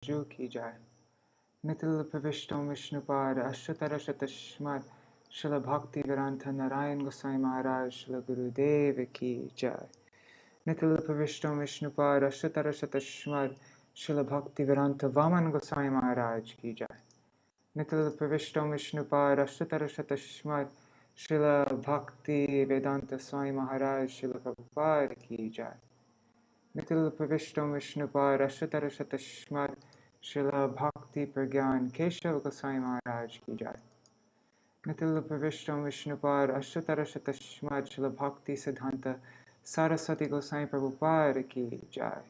Ju ki jai. Nitil Pravishtam Vishnupad Ashtatarashatashmad Śrīla Bhaktivedanta Narayan Goswami Maharaj Śrīla Gurudeva ki jai. Nitil Pravishtam Vishnupad Ashtatarashatashmad Śrīla Bhaktivedanta Vaman Goswami Maharaj ki jai. Nitil Pravishtam Vishnupad Ashtatarashatashmad Śrīla Bhaktivedanta Swami Maharaj Śrīla Prabhupada ki jai. Nitil Pravishtam Vishnupad Ashtatarashatashmad Śrīla Bhakti Pragyan Keshav Goswami Maharaj ki jai. Nitil Pravishtam Vishnupad Ashtatarashatashmad Śrīla Bhakti Siddhanta Saraswati Goswami Prabhupada ki jai.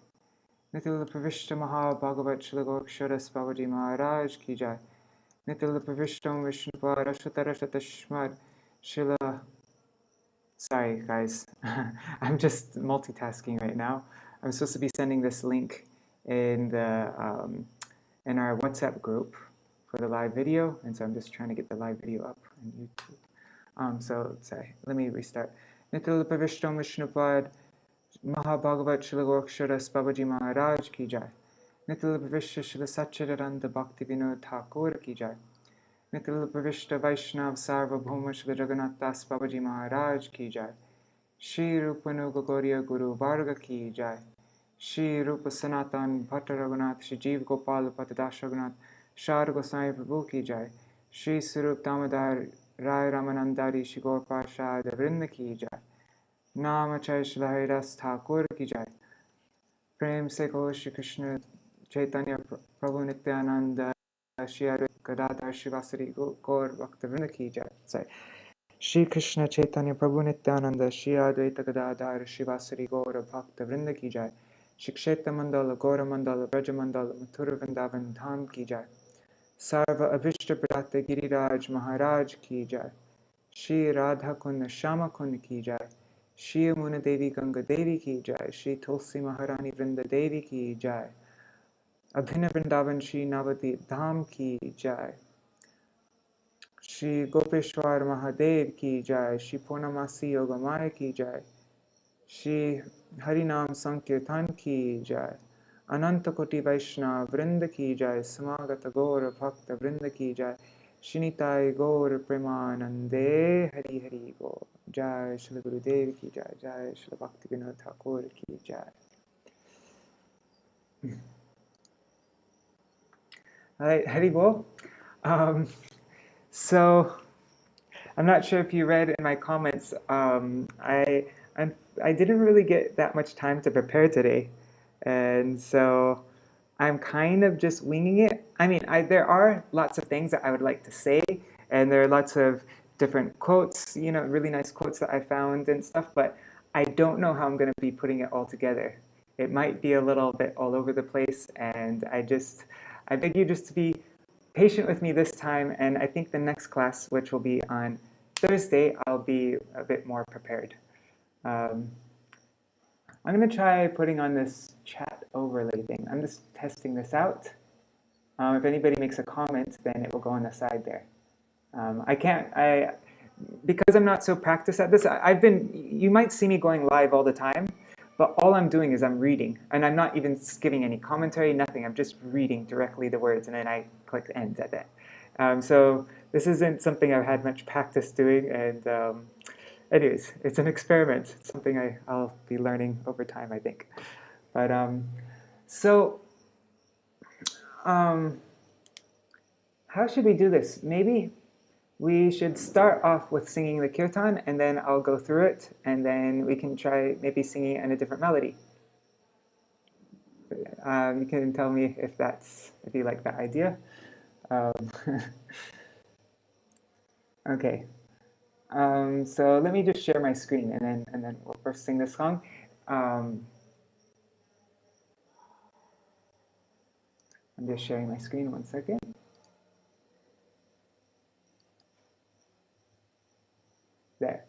Nitil Pravishta Maha Bhagavat Śrīla Gokṣaras Babaji Maharaj ki jai. Nitil Pravishtam Vishnupad Ashtatarashatashmad Śrīla... Sorry guys, I'm just multitasking right now. I'm supposed to be sending this link in in our WhatsApp group for the live video, and so I'm just trying to get the live video up on YouTube. Sorry, let me restart. Nitil Pravishtam Vishnupad Mahabhagavat Śrīla Gokṣaras Babaji Maharaj ki jai. Nitil Pravishta Śrīla Satchidananda Bhaktivinoda Ṭhākura ki jai. Nitil Pravishta Vaishnav Sarvabhauma Śrīla Jagannath Das Babaji Maharaj ki jai. Shri Rupanuga Gauriya Guru Varga ki jai. Shri Rupa Sanatan Bhatta Raghunath Shri Jeev Gopal Patadash Raghunath Shar Goswami Prabhu ki jai. Shri Sarup Damodar Rai Ramanandari Shri Gaur Parshad Vrinda ki jai. Namachay Shri Haridas Ṭhākura ki jai. Prem se Kaho Shri Krishna Chaitanya Prabhu Nityananda Shri Advaita Gadadhar Shivasari Gaur Bhaktivinoda ki jai. Sorry. Shri Krishna Chaitanya Prabhu Nityananda Shri Advaita Gadadhar Shivasari Gaur Bhaktivinoda ki jai. Shri Kshetra Mandala Gaura Mandala Braja Mandala Mathura Vrindavan Dham ki jai. Sarva Abhishta Pradata Giriraj Maharaj ki jai. Shri Radha Kund Shama Kund ki jai. Shri Yamuna Devi Ganga Devi ki jai. Shri Tulsi Maharani Vrinda Devi ki jai. Abhina Vrindavan Shri Navadip Dham ki jai. Shri Gopeshwar Mahadev ki jai. Shri Purnamasi Yogamaya ki jai. Shri Harinam Sankirtan ki jai. Ananta Koti Vaishnav Vrinda ki jai. Samagata Gaura Bhakta Vrinda ki jai. Shinitai Gaur Premanande Hari Hari Gaur. Jai Śrīla Gurudeva ki jai. Jai Śrīla Bhaktivinoda Ṭhākura ki jai. All right, Haribol. So, I'm not sure if you read in my comments, I didn't really get that much time to prepare today, and so I'm kind of just winging it. I mean, there are lots of things that I would like to say, and there are lots of different quotes, you know, really nice quotes that I found and stuff, but I don't know how I'm going to be putting it all together. It might be a little bit all over the place, and I beg you just to be patient with me this time, and I think the next class, which will be on Thursday, I'll be a bit more prepared. I'm going to try putting on this chat overlay thing. I'm just testing this out. If anybody makes a comment, then it will go on the side there. Because I'm not so practiced at this, you might see me going live all the time, but all I'm doing is I'm reading, and I'm not even giving any commentary, nothing. I'm just reading directly the words, and then I click end at that. So this isn't something I've had much practice doing, and anyways, it's an experiment. It's something I'll be learning over time, I think. But how should we do this? Maybe we should start off with singing the Kirtan, and then I'll go through it, and then we can try maybe singing it in a different melody. You can tell me if you like that idea. Okay. So let me just share my screen, and then we'll first sing this song. I'm just sharing my screen, 1 second. There.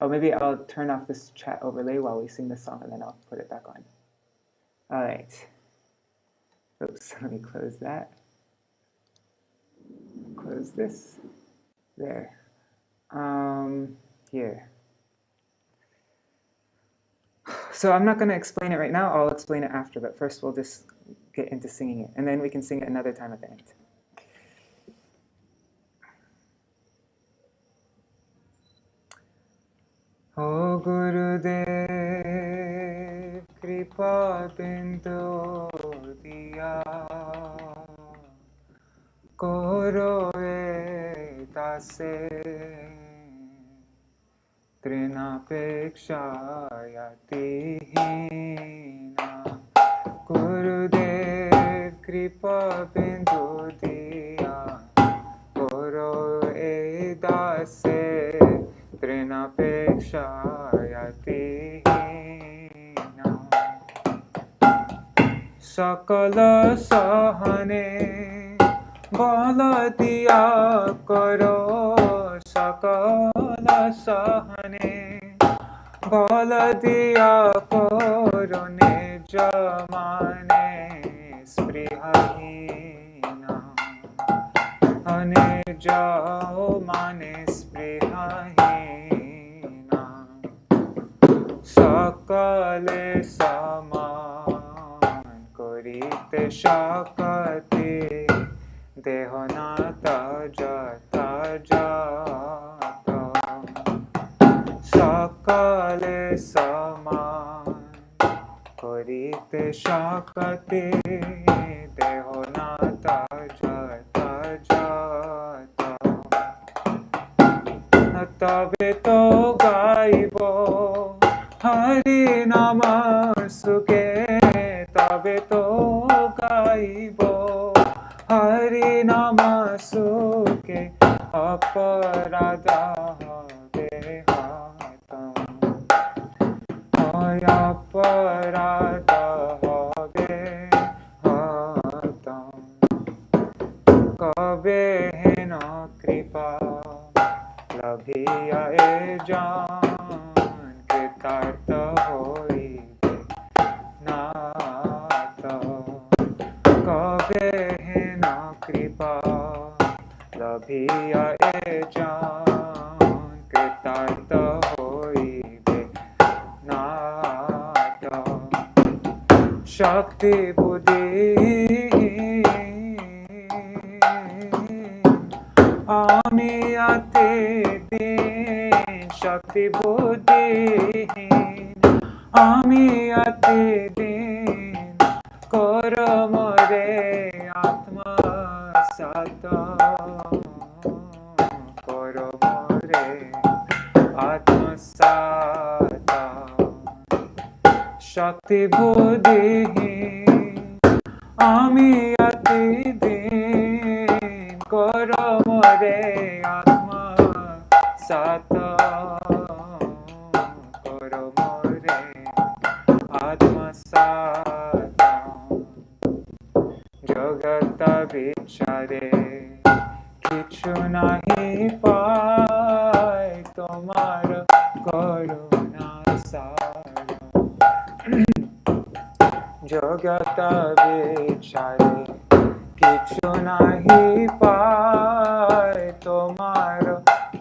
Oh, maybe I'll turn off this chat overlay while we sing this song, and then I'll put it back on. All right. Oops, let me close that. Close this. There. Here. So I'm not going to explain it right now. I'll explain it after, but first we'll just get into singing it. And then we can sing it another time at the end. O Gurudev, Kṛpā-bindu Diyā, Koro Dase, Trinapekshayatihina. Gurudev, Kṛpā-bindu Diyā, Koro Dase, Trinapekshayatihina. Sakala sahane bala diya karo, sakala sahane bala diya karo, nija mane sprihahina, anija mane sprihahina. Sakale saman korite shakati, dehonata jata jata. Sakale saman korite shakati, dehonata jata jata. Tabe to gaibo Hari Nama Suke, tabe to gaibo Hari Nama Suke, aparada behata, ay aparada behata. Kabe hena kripa labhiya e jaan, kritartha hoibe nata. Kabe hena kripa labhiya e jaan, kritartha hoibe nata. Shakti buddhi ami ate din, shakti buddhi ami ate din, koro more atma sata, koro more atma sata. Shakti buddhi ami ate din, koro more atma sata, koro more atma sata. Jagata bichare kichu nahi pai, tomar karuna sara. Jagata bichare kichu nahi pai, tomar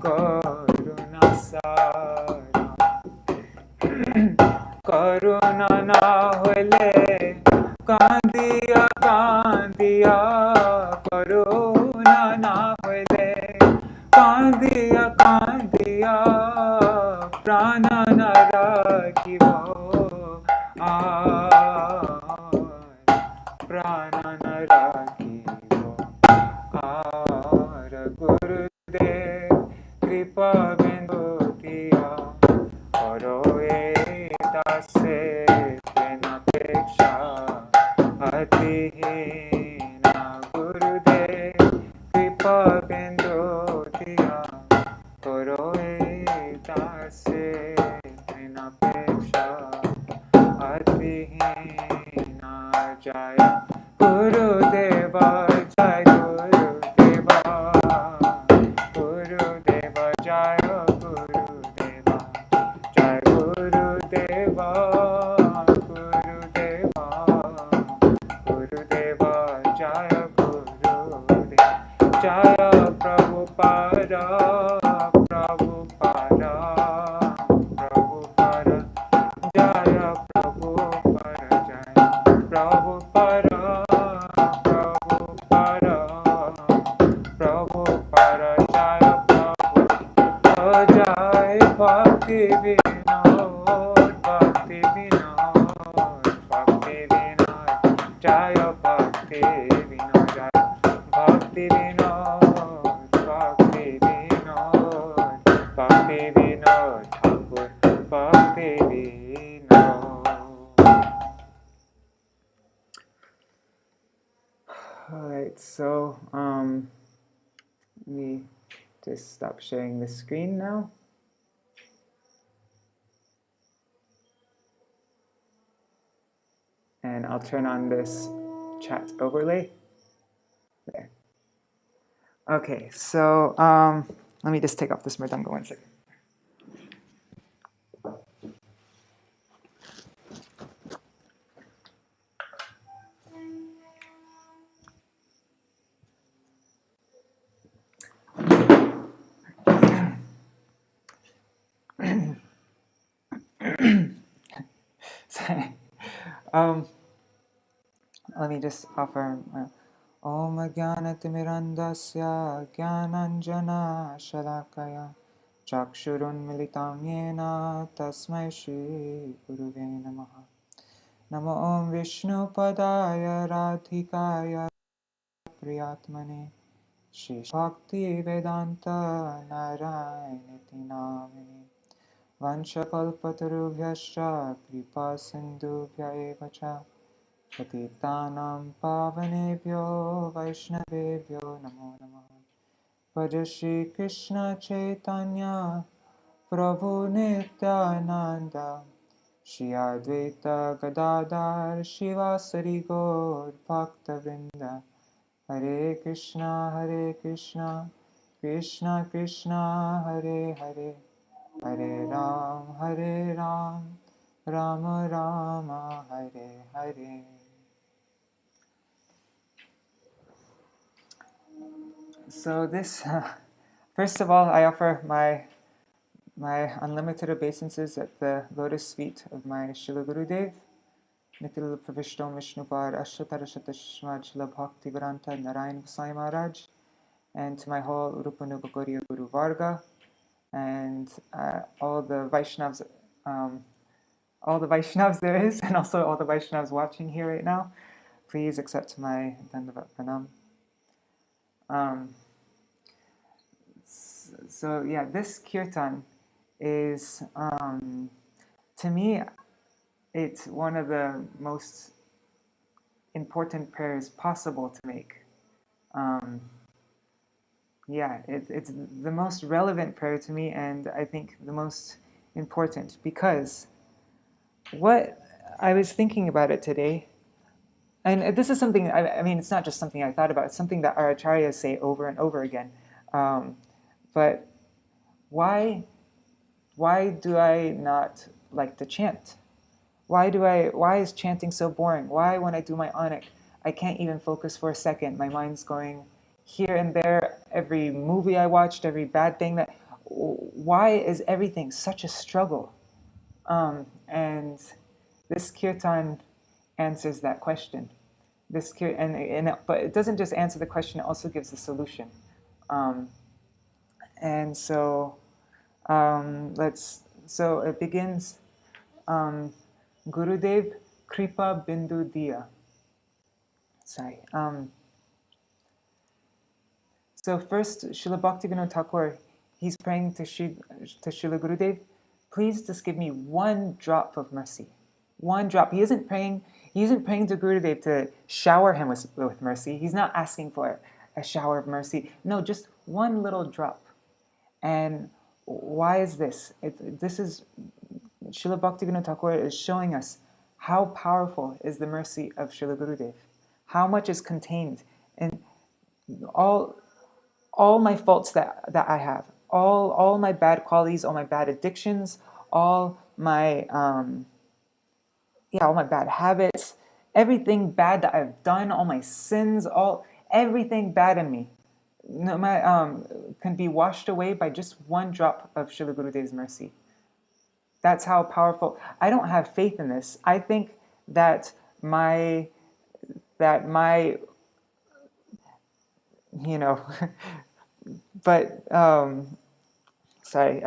karuna sara. Karuna na hole kandiya kandiya, karuna na hole kandiya kandiya, prana na rakhibo prana na rakhibo aar. Gurudev Kṛpā-bindu Diyā, karo dase, Trinapekshayatihina. Gurudev Kṛpā-bindu Diyā, karo dase, Trinapekshayatihina. Jaya Gurudeva, Jaya Gurudeva, Gurudeva, Jaya Gurudeva, Jaya Gurudeva, Gurudeva, Gurudeva, Bhaktivinoda, Bhaktivinoda, Bhaktivinoda, Bhaktivinoda, Ṭhākura, Bhaktivinoda. All right, so let me just stop sharing the screen now. And I'll turn on this chat overlay. There. Okay, so let me just take off this mridanga 1 second. Sorry. Let me just offer Om Jnanatimirandasya Jnananjana Shalakaya Chakshurun Militam Yena Tasmai Shri Guruve Namaha. Namo Om Vishnu Padaya Radhikaya Priyatmane Shri Bhakti Vedanta Narayaniti Namine Vanchakalpatarubhyascha Kripa Sindhubhya eva cha Patitanam Pavanebhyo Vaishnavebhyo Namo Namaha. Bhaja Shri Krishna Chaitanya Prabhu Nityananda Shri Advaita Gadadhar Shivasari Gaur Bhaktivinoda. Hare Krishna Krishna Krishna Hare Hare, Hare Ram, Rama Rama, Hare Hare. So this, first of all, I offer my unlimited obeisances at the lotus feet of my Śrīla Gurudev, Nitil Pravishtam Vishnupad Ashtatarashatashmad Śrīla Bhaktivinoda Narayan Goswami Maharaj, and to my whole Rupanuga Gauriya Guru Varga, and all the Vaishnavas there is, and also all the Vaishnavas watching here right now. Please accept my Dandavat Pranam. So yeah, this Kirtan is, to me, it's one of the most important prayers possible to make. Yeah, it's the most relevant prayer to me, and I think the most important, because what I was thinking about it today, and this is something, I mean, it's not just something I thought about, it's something that our acharyas say over and over again. But why do I not like to chant? Why is chanting so boring? Why, when I do my anik, I can't even focus for a second? My mind's going here and there, every movie I watched, every bad thing why is everything such a struggle? And this kirtan answers that question. But it doesn't just answer the question, it also gives the solution. And so so it begins, Gurudev Kṛpā-bindu Diyā. Sorry. So first, Śrīla Bhaktivinoda Ṭhākura, he's praying to Śrīla Gurudev, please just give me one drop of mercy. One drop. He isn't praying to Gurudev to shower him with mercy. He's not asking for a shower of mercy. No, just one little drop. And why is this? This is, Śrīla Bhaktivinoda Ṭhākura is showing us how powerful is the mercy of Śrīla Gurudev. How much is contained in all my faults that I have, all my bad qualities, all my bad addictions, all my bad habits, everything bad that I've done, all my sins, everything bad in me, can be washed away by just one drop of Śrīla Gurudev's mercy. That's how powerful. I don't have faith in this. I think that my but sorry.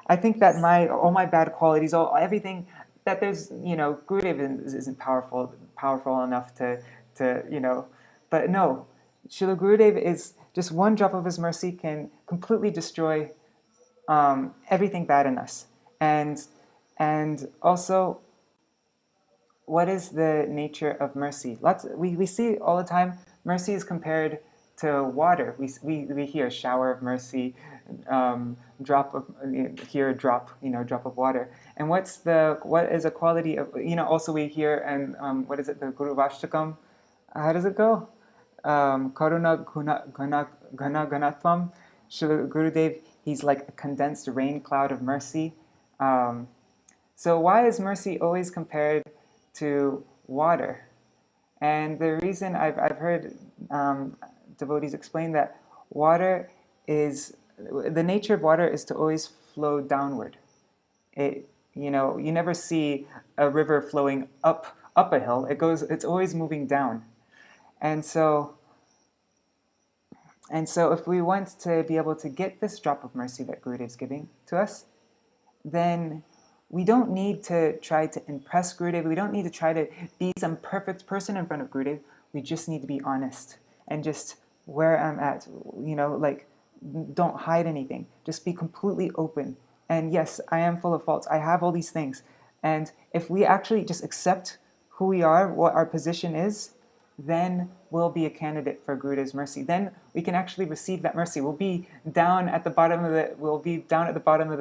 I think that all my bad qualities, everything that there's, Gurudev isn't powerful enough to to, but no, Śrīla Gurudeva is just one drop of his mercy can completely destroy everything bad in us. And also, what is the nature of mercy? We see all the time, mercy is compared to water. We hear shower of mercy, drop of drop of water. And what is a quality of, also we hear, and what is it, the Guru Vashtakam? How does it go? Karuna Gana Ganatvam. Śrīla Gurudev, he's like a condensed rain cloud of mercy. So why is mercy always compared to water? And the reason I've heard devotees explain that water is, the nature of water is to always flow downward. You never see a river flowing up a hill. It's always moving down. And so if we want to be able to get this drop of mercy that Gurudev's giving to us, then we don't need to try to impress Gurudev. We don't need to try to be some perfect person in front of Gurudev. We just need to be honest and just where I'm at, don't hide anything. Just be completely open. And yes, I am full of faults. I have all these things. And if we actually just accept who we are, what our position is, then we'll be a candidate for Gurudev's mercy. Then we can actually receive that mercy. We'll be down at the bottom of the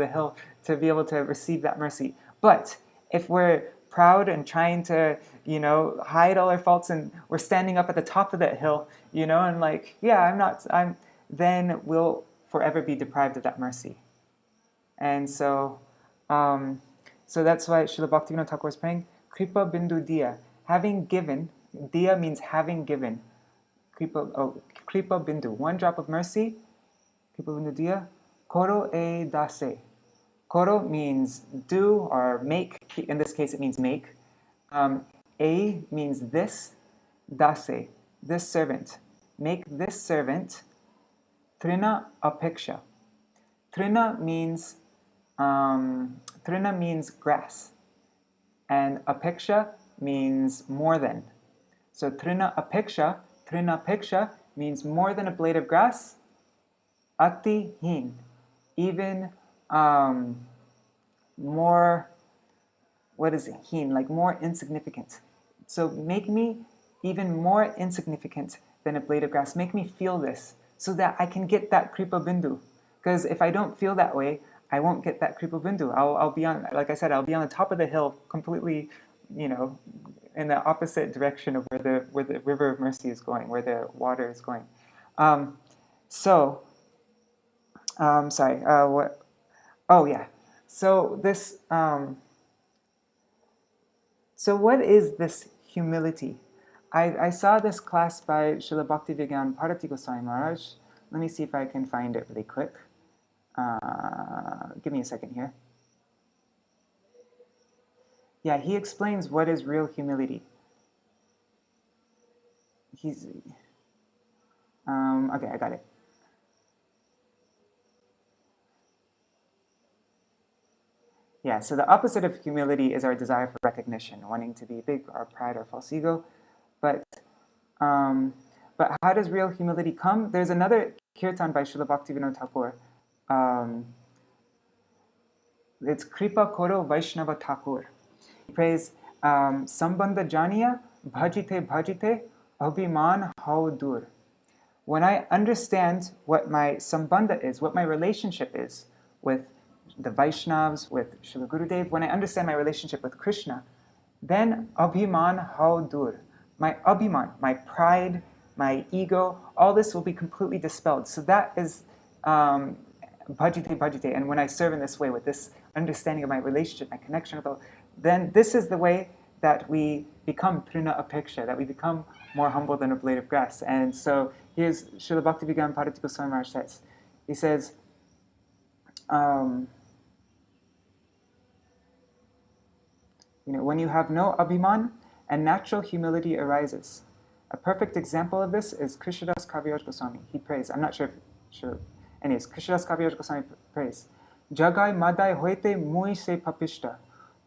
hill to be able to receive that mercy. But if we're proud and trying to, hide all our faults, and we're standing up at the top of that hill, and then we'll forever be deprived of that mercy. And so that's why Srila Bhaktivinoda Thakur is praying, Kṛpā-bindu Diyā, having given. Diyā means having given. Kṛpā-bindu, one drop of mercy. Kṛpā-bindu Diyā. Koro e dase. Koro means do or make. In this case, it means make. A means this. Dase, this servant. Make this servant. Trina apeksha. Trina means grass, and apeksha means more than. So trina apeksha means more than a blade of grass. Ati hin, even more. What is it? Hin, like more insignificant. So make me even more insignificant than a blade of grass. Make me feel this, so that I can get that Kṛpā-bindu. Because if I don't feel that way, I won't get that Kṛpā-bindu. I'll be on, like I said, I'll be on the top of the hill, completely, in the opposite direction of where the river of mercy is going, where the water is going. Sorry. What? Oh yeah. So this. So what is this humility? I saw this class by Śrīla Bhaktivinoda Bharati Goswami Maharaj. Let me see if I can find it really quick. Give me a second here. Yeah, he explains what is real humility. Okay, I got it. Yeah, so the opposite of humility is our desire for recognition, wanting to be big, our pride, our false ego. But how does real humility come? There's another Kirtan by Śrīla Bhaktivinoda Thakur. It's Kripa Koro Vaishnava Ṭhākura. He prays, Sambandha Janiya Bhajite Bhajite Abhiman Hau Dur. When I understand what my sambandha is, what my relationship is with the Vaishnavas, with Śrīla Gurudev, when I understand my relationship with Krishna, then Abhiman Hau Dur. My abhiman, my pride, my ego, all this will be completely dispelled. So that is bhajite bhajite. And when I serve in this way, with this understanding of my relationship, my connection with all, then this is the way that we become trina apeksha, that we become more humble than a blade of grass. And so here's Śrīla Bhaktivinoda Bharati Goswami Maharaj says. He says, when you have no abhiman, and natural humility arises. A perfect example of this is Krishnadas Kaviraj Goswami. He prays. I'm not sure if anyways, Krishnadas Kaviraj Goswami prays. Jagai madai hoite mui se papishta.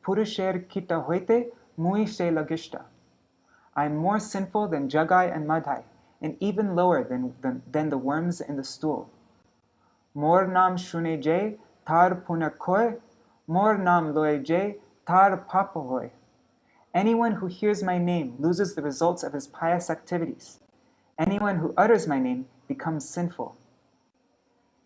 Purusher kita hoite mui se lagishta. I'm more sinful than Jagai and Madhai, and even lower than the worms in the stool. Mor nam shune jay, tar punakoi, mor nam loe jay, tar papahoy. Anyone who hears my name loses the results of his pious activities. Anyone who utters my name becomes sinful.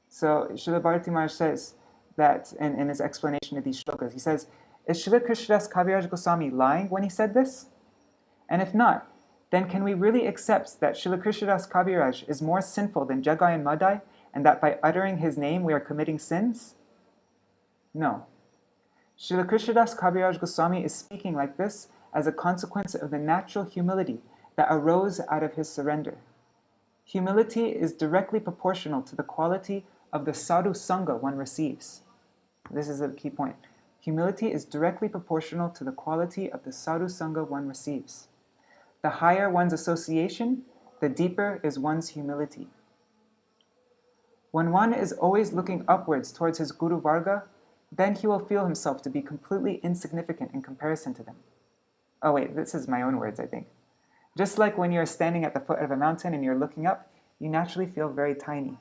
So Srila Bharati Maharaj says that in his explanation of these shlokas, he says, is Srila Krishnadas Kaviraj Goswami lying when he said this? And if not, then can we really accept that Srila Krishnadas Kaviraj is more sinful than Jagai and Madhai, and that by uttering his name we are committing sins? No. Srila Krishnadas Kaviraj Goswami is speaking like this as a consequence of the natural humility that arose out of his surrender. Humility is directly proportional to the quality of the sadhu sangha one receives. This is a key point. Humility is directly proportional to the quality of the sadhu sangha one receives. The higher one's association, the deeper is one's humility. When one is always looking upwards towards his Guru Varga, then he will feel himself to be completely insignificant in comparison to them. Oh wait, this is my own words, I think. Just like when you're standing at the foot of a mountain and you're looking up, you naturally feel very tiny.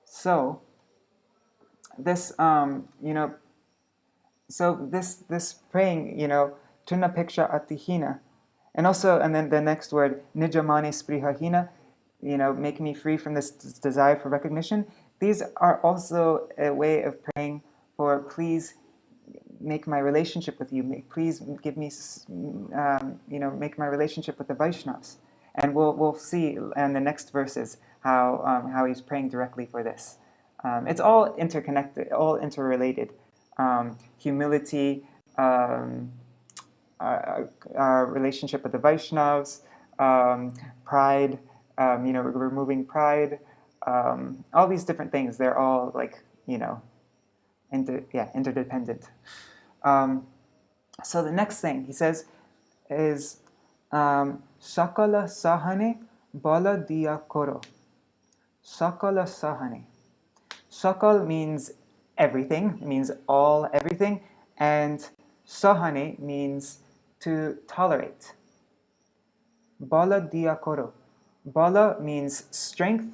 So, this, this praying, Tunna Piksha Atihina, and then the next word, Nijamani Sprihahina, make me free from this desire for recognition. These are also a way of praying for, please make my relationship with you. Please give me, make my relationship with the Vaishnavas. And we'll see in the next verses how he's praying directly for this. It's all interconnected, all interrelated. Humility, our relationship with the Vaishnavas, pride, removing pride, all these different things. They're all interdependent. So the next thing he says is Sakala Sahane Bala Diyā Koro. Sakala Sahane. Sakal means everything, it means all, everything, and Sahane means to tolerate. Bala Diyā Koro. Bala means strength,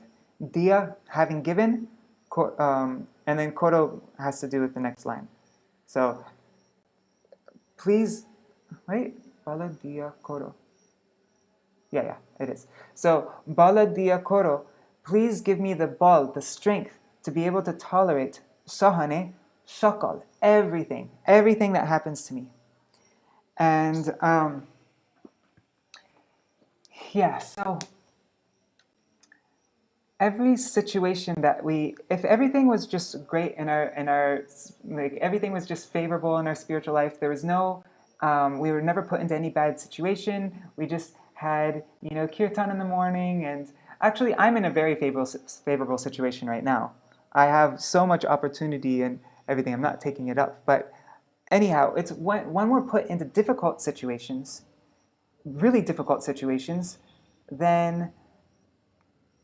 Diyā, having given, and then Koro has to do with the next line. So, please, right? Bala Diyā Koro. Yeah, it is. So, Bala Diyā Koro, please give me the bal, the strength, to be able to tolerate Sahane, Shakal, everything that happens to me. And, so every situation that if everything was just great in our everything was just favorable in our spiritual life, there was no, we were never put into any bad situation. We just had, kirtan in the morning, and actually I'm in a very favorable situation right now. I have so much opportunity and everything. I'm not taking it up, but anyhow, it's when we're put into difficult situations, really difficult situations, then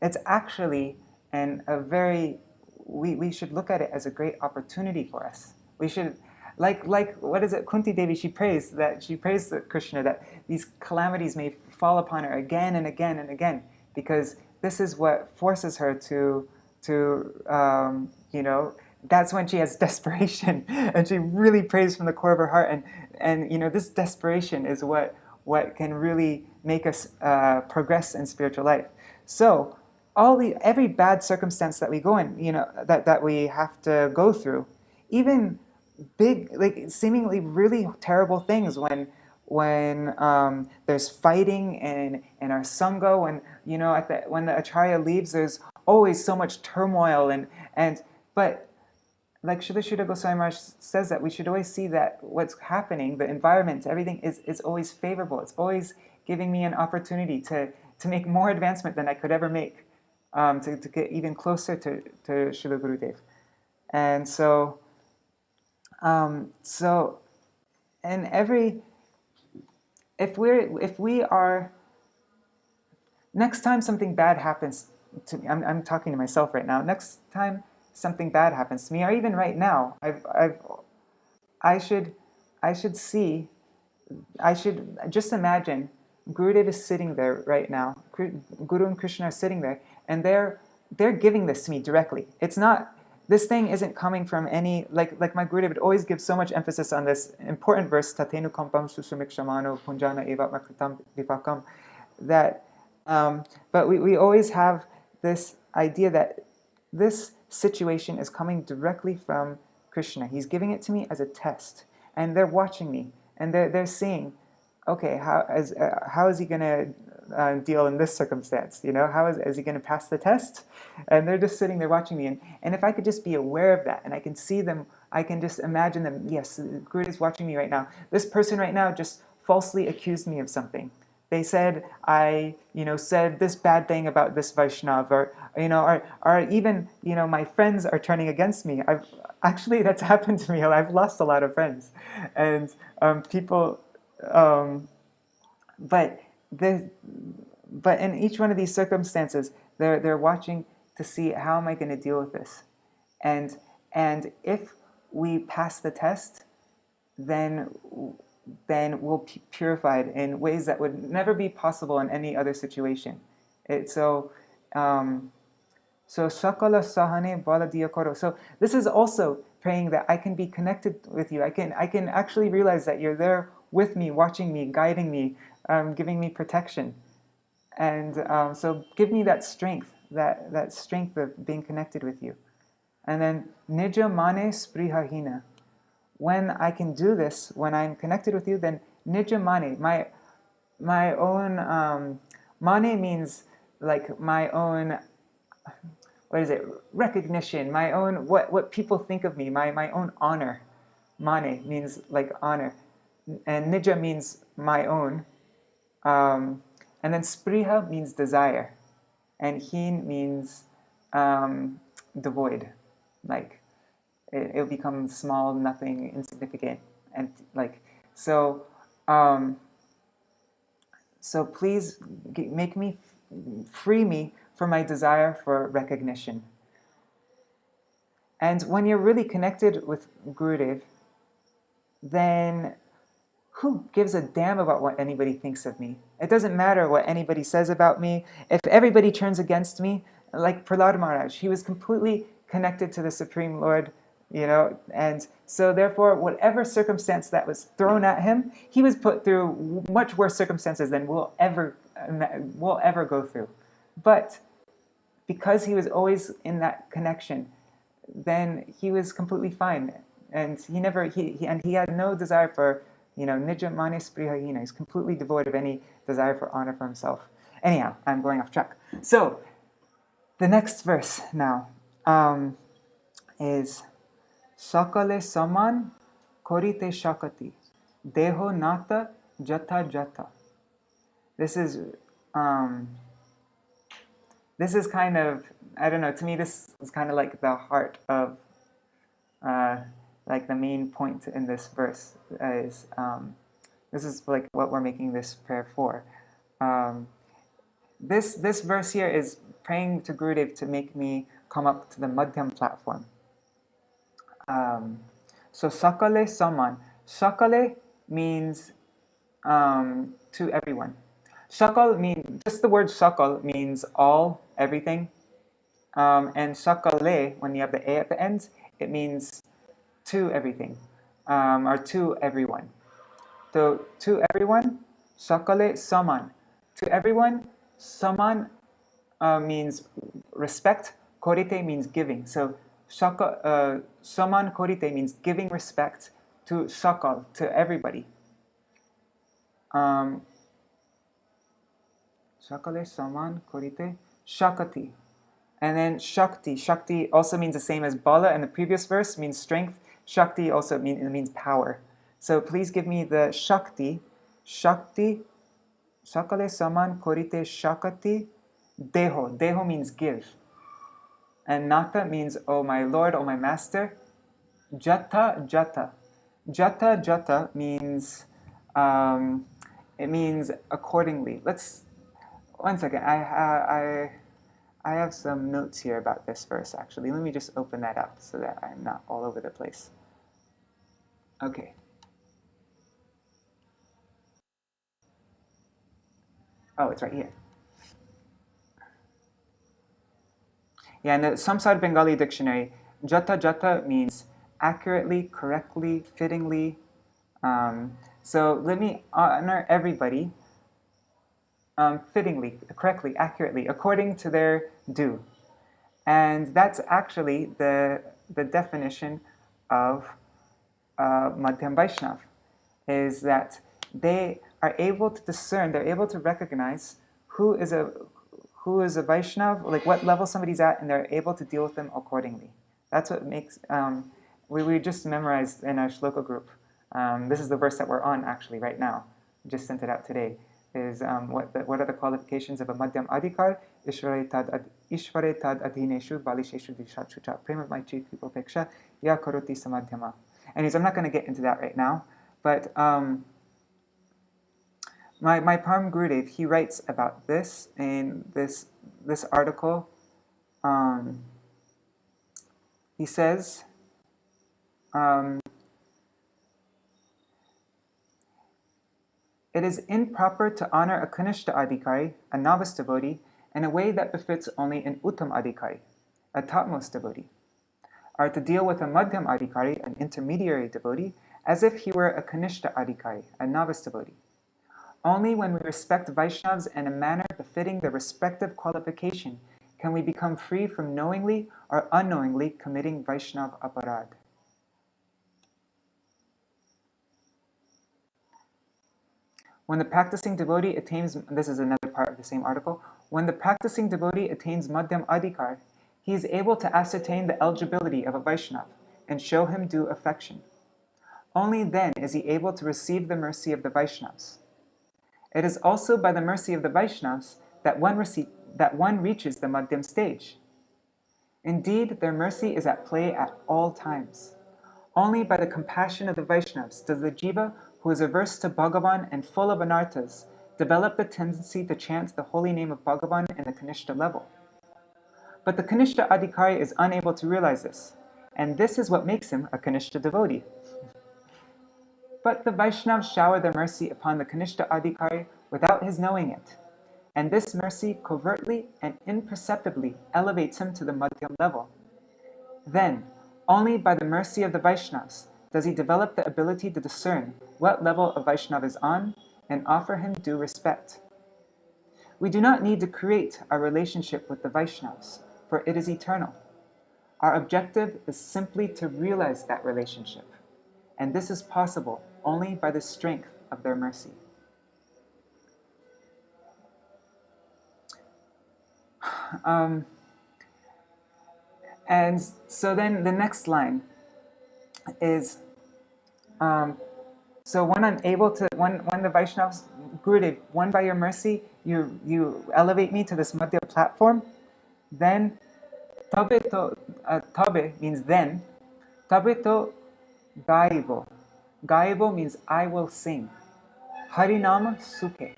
it's actually we should look at it as a great opportunity for us. We should, like what is it? Kunti Devi, she prays Krishna that these calamities may fall upon her again and again and again, because this is what forces her to that's when she has desperation, and she really prays from the core of her heart, and this desperation is what can really make us progress in spiritual life. So every bad circumstance that we go in, that we have to go through, even big, seemingly really terrible things, when there's fighting in our sangha, when the acharya leaves, there's always so much turmoil, but like Srila Śrīla Goswami Maharaj says, that we should always see that what's happening, the environment, everything is always favorable. It's always giving me an opportunity to make more advancement than I could ever make, to get even closer to Srila Gurudeva. And so if we are, next time something bad happens to me, I'm talking to myself right now, next time something bad happens to me, or even right now, I should just imagine Gurudev is sitting there right now. Guru and Krishna are sitting there, and they're giving this to me directly. It's not, this thing isn't coming from any, like my Gurudev would always give so much emphasis on this important verse, Tatenu kampam susumikshamano punjana evat makritam vipakam, that, but we always have this idea that this situation is coming directly from Krishna. He's giving it to me as a test, and they're watching me, and they're seeing, okay, how is he going to deal in this circumstance? You know, how is he going to pass the test? And they're just sitting there watching me, and if I could just be aware of that, and I can see them, I can just imagine them. Yes, Guru is watching me right now. This person right now just falsely accused me of something. They said I, said this bad thing about this Vaishnav, or even, my friends are turning against me. Actually, that's happened to me. I've lost a lot of friends, and people. But in each one of these circumstances, they're watching to see, how am I going to deal with this, and if we pass the test, then we'll be purified in ways that would never be possible in any other situation. So sakala sahane bala Diyā karo. So this is also praying that I can be connected with you. I can actually realize that you're there with me, watching me, guiding me, giving me protection. And so give me that strength, that strength of being connected with you. And then nija mane sprihahina. When I can do this, when I'm connected with you, then nija mane, my own, mane means like my own, what is it, recognition, my own, what people think of me, my own honor. Mane means like honor. And nija means my own. And then spriha means desire. And hin means devoid, like it'll become small, nothing, insignificant, and so. So please make me, free me from my desire for recognition. And when you're really connected with Gurudev, then who gives a damn about what anybody thinks of me? It doesn't matter what anybody says about me. If everybody turns against me, like Prahlad Maharaj, he was completely connected to the Supreme Lord, and so therefore, whatever circumstance that was thrown at him, he was put through much worse circumstances than we'll ever go through. But because he was always in that connection, then he was completely fine, and he had no desire for, nija mane sprihahina. He's completely devoid of any desire for honor for himself. Anyhow, I'm going off track. So the next verse now is Sakale saman korite shakati deho nata jata jata. This is kind of, I don't know, to me this is kind of like the heart of like the main point in this verse is this is like what we're making this prayer for. This verse here is praying to Gurudev to make me come up to the Madhyam platform. So sakale saman. Sakale means to everyone. Sakal means, just the word sakal means all, everything. And sakale, when you have the a at the end, it means to everything, or to everyone. So to everyone, sakale saman. To everyone, saman means respect. Korite means giving. So saman korite means giving respect to sakal, to everybody. Sakale saman korite shakati. And then shakti. Shakti also means the same as bala in the previous verse, means strength. Shakti also means power. So please give me the shakti. Shakti, sakale saman korite shakati deho. Deho means give. And nata means, oh my Lord, oh my Master. Jata, jata. Jata, jata means, it means accordingly. One second, I have some notes here about this verse, actually. Let me just open that up so that I'm not all over the place. Okay. Oh, it's right here. Yeah, in the Samsara Bengali dictionary, jata jata means accurately, correctly, fittingly. So let me honor everybody fittingly, correctly, accurately, according to their due. And that's actually the definition of Madhyam Vaishnav, is that they are able to discern, they're able to recognize who is a Vaishnav, like what level somebody's at, and they're able to deal with them accordingly. That's what makes, we just memorized in our shloka group. This is the verse that we're on actually right now. Just sent it out today. Is what are the qualifications of a Madhyam Adhikar? Ishvare tad adhineshu balisheshu dishachucha prema maichi upeksha ya karoti samadhyama. Anyways, I'm not going to get into that right now, but my Param Gurudev, he writes about this in this article. He says, it is improper to honor a Kanishta Adhikari, a novice devotee, in a way that befits only an Uttam Adhikari, a topmost devotee, or to deal with a Madhyam Adhikari, an intermediary devotee, as if he were a Kanishta Adhikari, a novice devotee. Only when we respect Vaishnavas in a manner befitting their respective qualification can we become free from knowingly or unknowingly committing Vaishnav aparad. When the practicing devotee attains, this is another part of the same article, when the practicing devotee attains Madhyam Adhikar, he is able to ascertain the eligibility of a Vaishnav and show him due affection. Only then is he able to receive the mercy of the Vaishnavas. It is also by the mercy of the Vaishnavas that one reaches the Madhyam stage. Indeed, their mercy is at play at all times. Only by the compassion of the Vaishnavas does the jiva, who is averse to Bhagavan and full of anarthas, develop the tendency to chant the holy name of Bhagavan in the Kanishta level. But the Kanishta Adhikari is unable to realize this, and this is what makes him a Kanishta devotee. But the Vaishnavas shower their mercy upon the Kanishta Adhikari without his knowing it, and this mercy covertly and imperceptibly elevates him to the Madhyam level. Then, only by the mercy of the Vaishnavas does he develop the ability to discern what level a Vaishnava is on and offer him due respect. We do not need to create our relationship with the Vaishnavas, for it is eternal. Our objective is simply to realize that relationship, and this is possible only by the strength of their mercy. And so then the next line is, so when I'm able to, when the Vaishnavas, Gurudev, when by your mercy you elevate me to this Madhya platform, then tabe means then, tabe to gaibo. Gaibo means I will sing. Harinam Sukhe.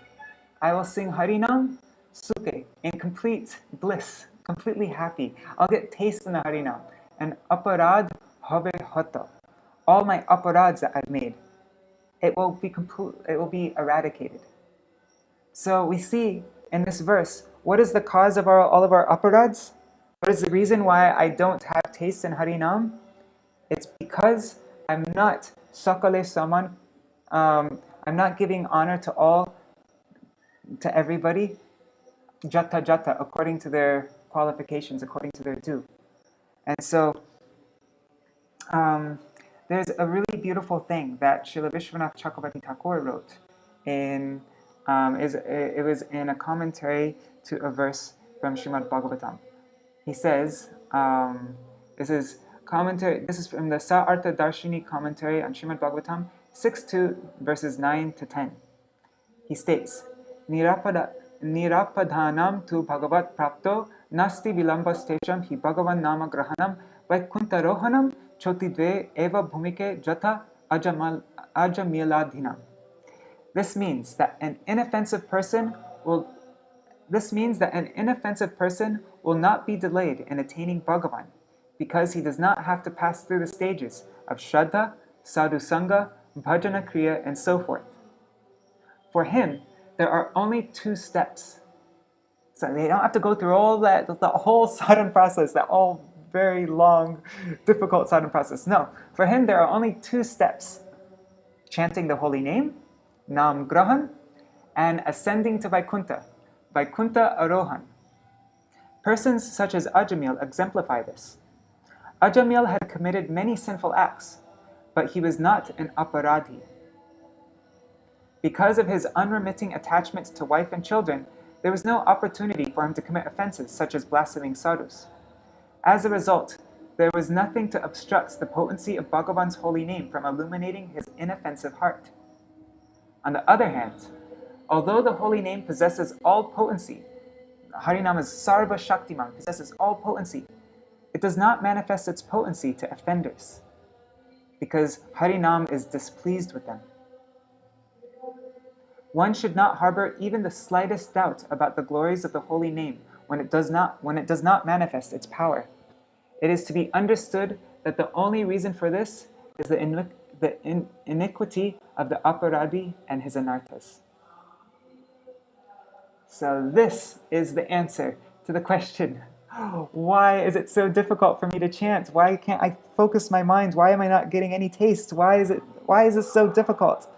I will sing Harinam Sukhe in complete bliss, completely happy. I'll get taste in the Harinam. And aparad habe hata. All my aparads that I've made, it will be eradicated. So we see in this verse, what is the cause of all of our aparads? What is the reason why I don't have taste in Harinam? It's because I'm not sakale saman. I'm not giving honor to everybody, jata jata, according to their qualifications, according to their due. And so there's a really beautiful thing that Śrīla Vishwanath Chakravarti Ṭhākura wrote in, it was in a commentary to a verse from Srimad Bhagavatam. He says, this is from the Sa-Artha Darshini commentary on Srimad Bhagavatam, 6.2, verses 9 to 10. He states, Nirapadhanam tu bhagavat prapto nasti vilambas tesham hi bhagavan nama grahanam vaikuntarohanam chotidve eva bhumike jata ajamiladhinam. This means that an inoffensive person will not be delayed in attaining Bhagavan, because he does not have to pass through the stages of Shraddha, Sadhu Sangha, Bhajana Kriya, and so forth. For him, there are only 2 steps. So they don't have to go through all that, the whole sadhana process, that all very long, difficult sadhana process. No, for him there are only 2 steps. Chanting the holy name, Nam Grahan, and ascending to Vaikuntha, Vaikuntha Arohan. Persons such as Ajamil exemplify this. Ajamil had committed many sinful acts, but he was not an aparadhi. Because of his unremitting attachment to wife and children, there was no opportunity for him to commit offenses such as blaspheming sadhus. As a result, there was nothing to obstruct the potency of Bhagavan's holy name from illuminating his inoffensive heart. On the other hand, although the holy name possesses all potency, Harinam is Sarva Shaktiman, possesses all potency, it does not manifest its potency to offenders, because Harinam is displeased with them. One should not harbor even the slightest doubt about the glories of the holy name when it does not manifest its power. It is to be understood that the only reason for this is the iniquity of the aparadhi and his anarthas. So this is the answer to the question, why is it so difficult for me to chant? Why can't I focus my mind? Why am I not getting any taste? Why is this so difficult?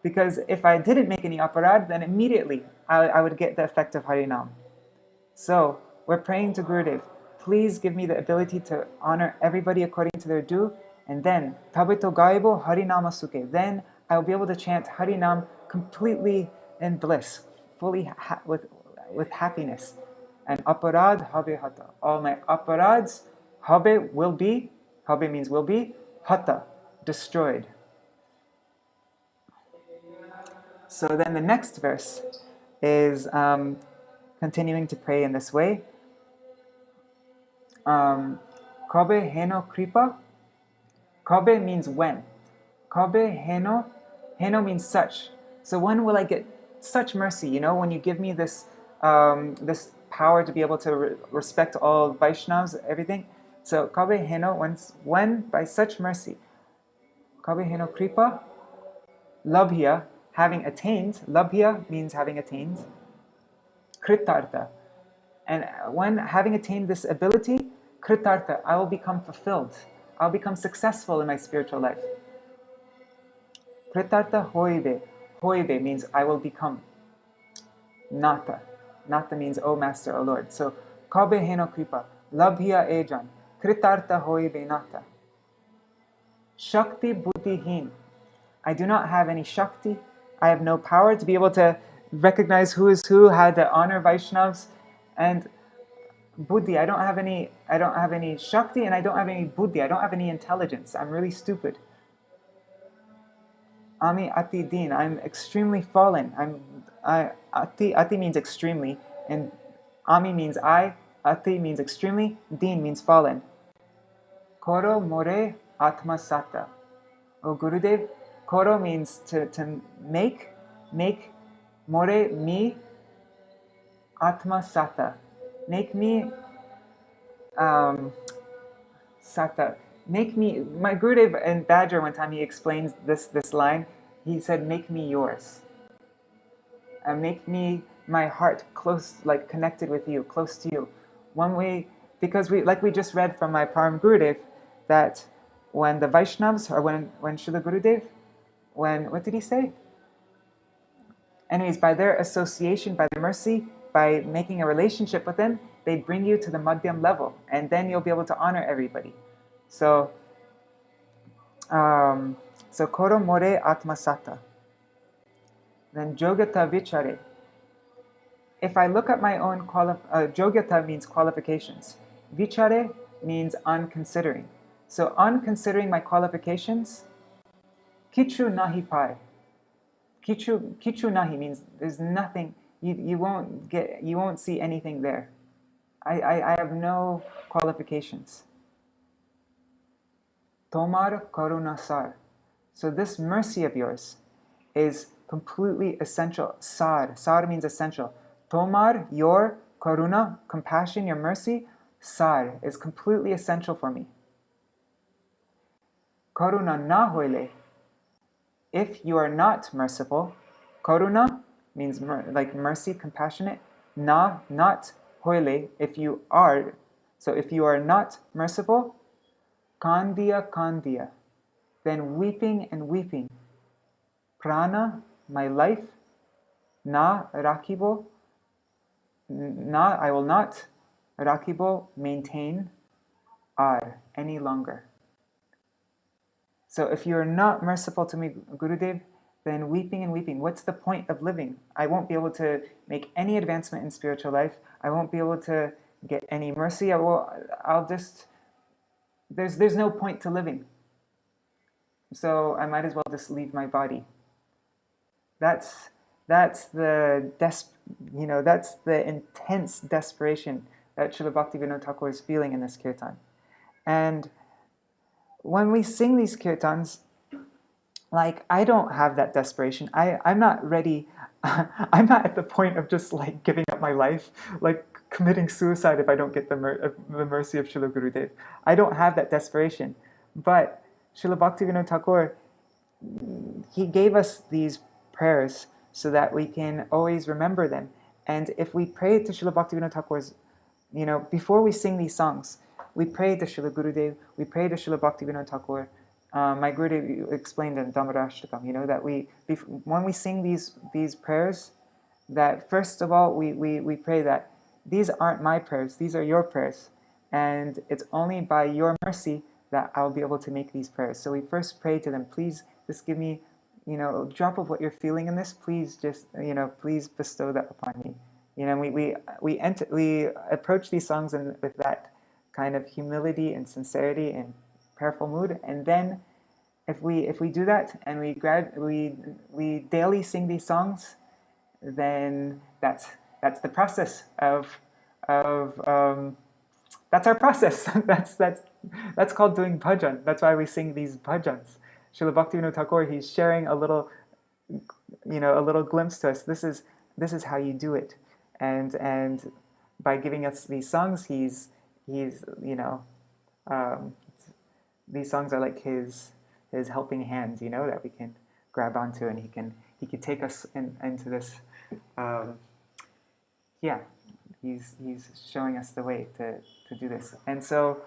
Because if I didn't make any aparad, then immediately I would get the effect of Harinam. So we're praying to Gurudev, please give me the ability to honor everybody according to their due, and then Tabito Gaibo Harinama Suke. Then I will be able to chant Harinam completely in bliss, fully with happiness. And aparad habe hata. All my aparads, habe will be, habe means will be, hata, destroyed. So then the next verse is continuing to pray in this way. Kabe heno kripa. Kabe means when. Kabe heno means such. So when will I get such mercy? You know, when you give me this this power to be able to respect all Vaishnavas, everything. So kabe heno, when by such mercy. Kabe heno kripa. Labhya, having attained. Labhya means having attained. Kritartha. And when having attained this ability, Kritartha, I will become fulfilled. I'll become successful in my spiritual life. Kritartha hoibe. Hoibe means I will become. Nata. Nata means O Master, O Lord. So, kabe heno kripa. Labhya ejan. Kritartha hoibe nata. Shakti buddhihin. I do not have any Shakti. I have no power to be able to recognize who is who, how to honor Vaishnavas. And Buddhi, I don't have any Shakti, and I don't have any Buddhi. I don't have any intelligence. I'm really stupid. Ami ati din. I'm extremely fallen. Ati means extremely, and Ami means I. Ati means extremely. Din means fallen. Koro more atma sata. O Gurudev, Koro means to make, more, me, atma sata. Make me, sata. Make me, my Gurudev in Badger one time, he explains this line, he said, make me yours. And make me, my heart close, like connected with you, close to you. One way, because we just read from my Param Gurudev, that when the Vaishnavas, or when Śrīla Gurudev, what did he say? Anyways, by their association, by their mercy, by making a relationship with them, they bring you to the Madhyam level, and then you'll be able to honor everybody. So Koro more atmasata. Then Jogata vichare. If I look at my own Jogata means qualifications. Vichare means on considering. So on considering my qualifications, Kichu nahi pai. Kichu nahi means there's nothing, you won't see anything there. I have no qualifications. Tomar karunasar. So this mercy of yours is completely essential. Sar means essential. Tomar, your karuna, compassion, your mercy, sar is completely essential for me. Karuna na hoile. If you are not merciful, karuna, means like mercy, compassionate. Na, not hoile, if you are. So if you are not merciful, kandiya, kandiya, then weeping and weeping. Prana, my life. Na, rakibo, na, I will not. Rakibo, maintain. Ar, any longer. So if you're not merciful to me, Gurudev, then weeping and weeping. What's the point of living? I won't be able to make any advancement in spiritual life. I won't be able to get any mercy. I'll just, there's no point to living. So I might as well just leave my body. That's the that's the intense desperation that Srila Bhaktivinoda Thakur is feeling in this kirtan. And when we sing these kirtans, like, I don't have that desperation. I'm not ready. I'm not at the point of just like giving up my life, like committing suicide if I don't get the mercy of Srila Gurudev. I don't have that desperation. But Srila Bhaktivinoda Thakur, he gave us these prayers so that we can always remember them. And if we pray to Srila Bhaktivinoda Thakur's, before we sing these songs, we pray to Srila Gurudev, we pray to Srila Bhaktivinoda Thakur. My Gurudev explained in Dhammarashtakam, that when we sing these prayers, that first of all, we pray that these aren't my prayers, these are your prayers. And it's only by your mercy that I'll be able to make these prayers. So we first pray to them, please just give me, a drop of what you're feeling in this. Please just, please bestow that upon me. We approach these songs with that kind of humility and sincerity and prayerful mood. And then if we do that and we daily sing these songs, then that's the process of that's our process. That's called doing bhajan. That's why we sing these bhajans. Srila Bhaktivinoda Thakur, he's sharing a little glimpse to us. This is how you do it, and by giving us these songs, he's these songs are like his helping hands, that we can grab onto, and he can take us into this. He's showing us the way to do this, and so.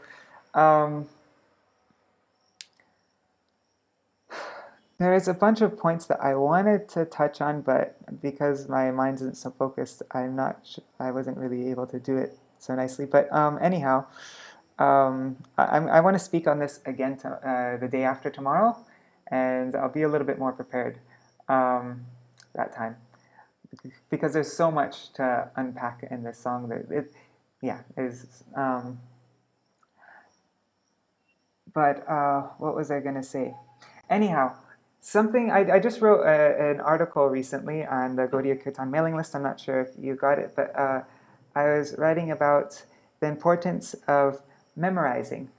There is a bunch of points that I wanted to touch on, but because my mind isn't so focused, I wasn't really able to do it so nicely. But anyhow, I want to speak on this again the day after tomorrow, and I'll be a little bit more prepared that time, because there's so much to unpack in this song. But what was I going to say? Anyhow, something I just wrote an article recently on the Gaudiya Kirtan mailing list. I'm not sure if you got it, but I was writing about the importance of memorizing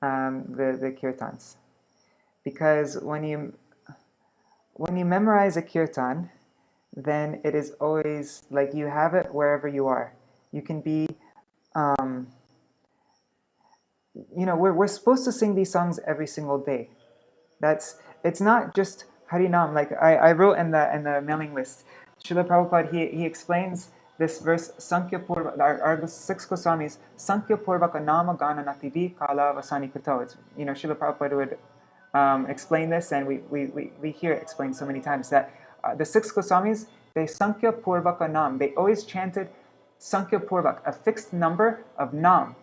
the kirtans, because when you memorize a kirtan, then it is always like you have it wherever you are. You can be, we're supposed to sing these songs every single day. It's not just Harinam. Like I wrote in the mailing list, Srila Prabhupada, he explains this verse, Sankhya Purva, our 6 Goswamis, Sankhya Purvaka Nama Gana Nativi Kala Vasani Kuto. It's, Srila Prabhupada would explain this, and we hear it explained so many times, that the 6 Goswamis, they Sankhya Purvaka Nam, they always chanted Sankhya Purvak, a fixed number of Nam.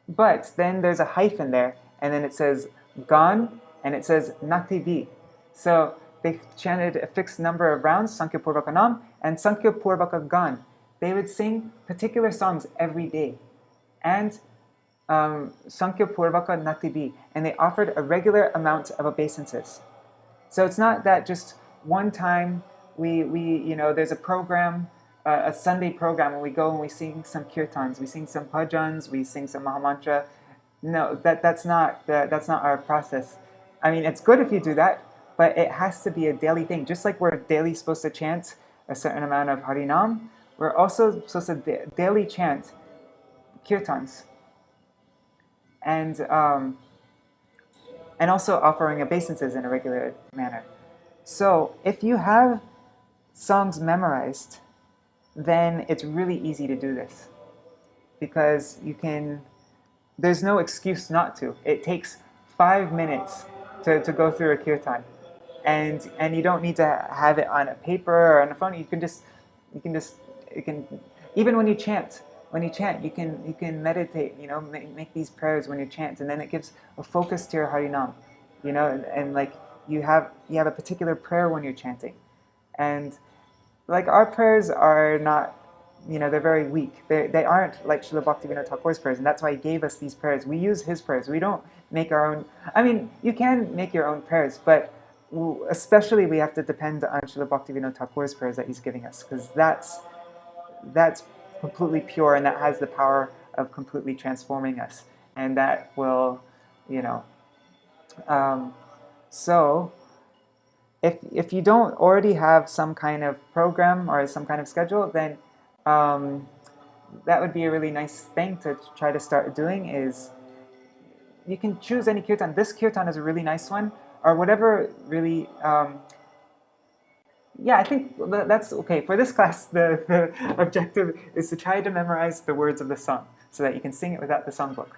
But then there's a hyphen there, and then it says Gan, and it says Nativi. So they chanted a fixed number of rounds, Sankhya Purvaka Nam and Sankhya Purvaka Gan. They would sing particular songs every day, and Sankhya Purvaka Nativi, and they offered a regular amount of obeisances. So it's not that just one time we there's a program, a Sunday program, and we go and we sing some kirtans, we sing some bhajans, we sing some mahamantra. No, that's not our process. I mean, it's good if you do that, but it has to be a daily thing. Just like we're daily supposed to chant a certain amount of Harinam, we're also supposed to daily chant kirtans, and also offering obeisances in a regular manner. So if you have songs memorized, then it's really easy to do this. Because there's no excuse not to. It takes 5 minutes to go through a kirtan. And you don't need to have it on a paper or on a phone. You can even when you chant, you can meditate, make these prayers when you chant, and then it gives a focus to your Harinam, and like you have a particular prayer when you're chanting. And like our prayers are not, they're very weak. They aren't like Śrīla Bhaktivinoda Ṭhākura's prayers, and that's why he gave us these prayers. We use his prayers. We don't make our own. I mean, you can make your own prayers, but especially we have to depend on Śrīla Bhaktivinoda Ṭhākura's prayers that he's giving us, because that's completely pure, and that has the power of completely transforming us, and that will, so if you don't already have some kind of program or some kind of schedule, then that would be a really nice thing to try to start doing. Is you can choose any kirtan. This kirtan is a really nice one, or whatever really. Yeah, I think that's okay. For this class, the objective is to try to memorize the words of the song so that you can sing it without the songbook.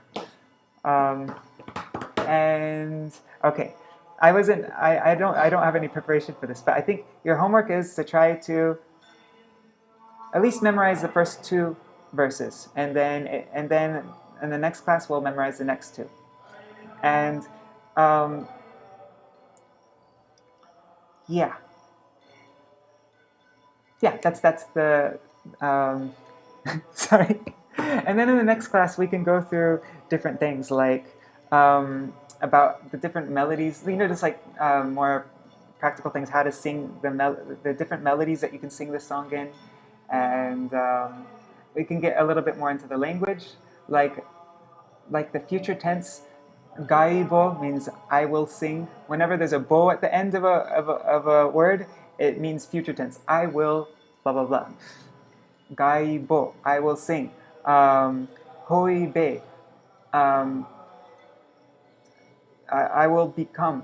And okay, I don't have any preparation for this, but I think your homework is to try to at least memorize the first 2 verses, and then in the next class we'll memorize the next 2. And yeah, that's the sorry. And then in the next class we can go through different things like about the different melodies, just like more practical things, how to sing the different melodies that you can sing the song in. And we can get a little bit more into the language, like the future tense. Gaibo means I will sing. Whenever there's a bo at the end of a word, it means future tense. I will blah blah blah. Gaibo, I will sing. Hoibe, I will become.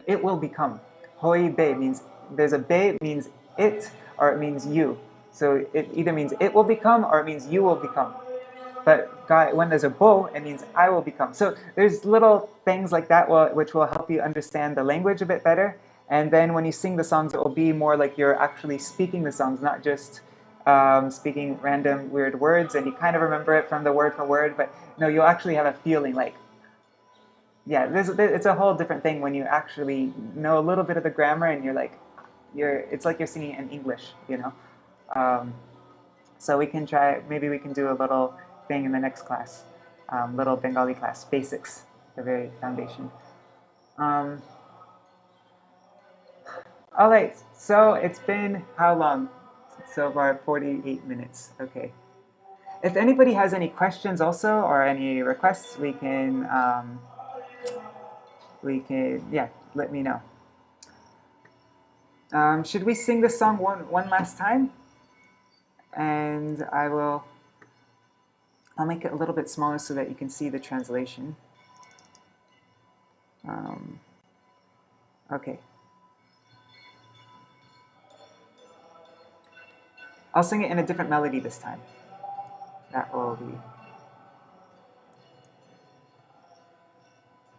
It will become. Hoibe means there's a be means it, or it means you. So it either means it will become or it means you will become. But when there's a bo, it means I will become. So there's little things like that which will help you understand the language a bit better. And then when you sing the songs, it will be more like you're actually speaking the songs, not just speaking random weird words, and you kind of remember it from the word for word. But no, you'll actually have a feeling like, yeah, it's a whole different thing when you actually know a little bit of the grammar, and it's like you're singing in English, So we can try, maybe we can do a little thing in the next class, little Bengali class, basics, the very foundation. All right, so it's been how long? So far, 48 minutes. Okay. If anybody has any questions also, or any requests, we can let me know. Should we sing this song one last time? And I'll make it a little bit smaller so that you can see the translation. Okay. I'll sing it in a different melody this time. That will be...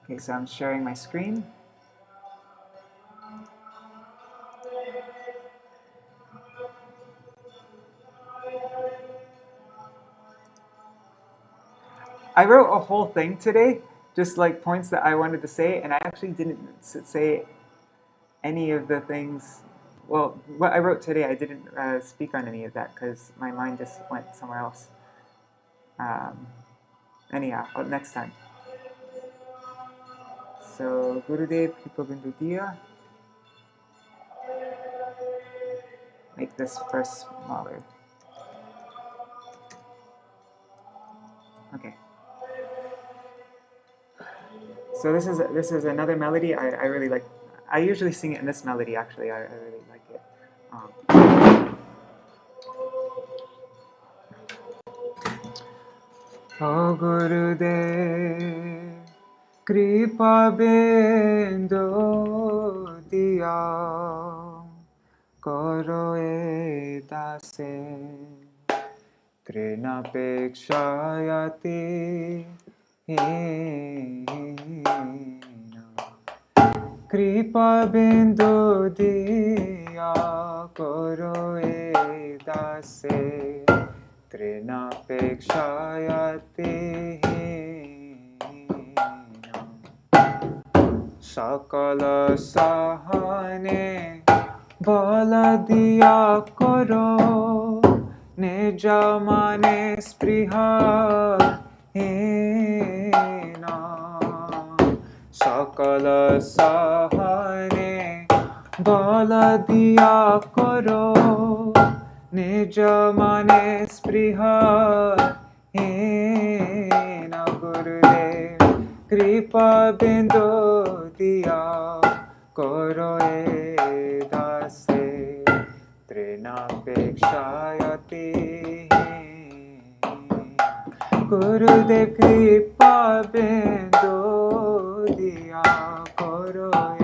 Okay, so I'm sharing my screen. I wrote a whole thing today, just like points that I wanted to say, and I actually didn't say any of the things. Well, what I wrote today, I didn't speak on any of that because my mind just went somewhere else. Anyhow, next time. So, Gurudeva, Kṛpā-bindu, Diyā. Make this first smaller. Okay. So this is another melody I really like. I usually sing it in this melody, actually. I really like it. O Gurudeva, Kṛpā-bindu, Diyā. karo e dase trinapekshayati Kṛpā-bindu Diyā karo e dase trinapekshayati sakala sahane bala diya karo nija mane spriha hina sakala sahane bala diya karo nija mane spriha hina Gurudev Kṛpā-bindu Diyā karo e dase trinapekshayati Gurudev Kṛpā-bindu Diyā karo e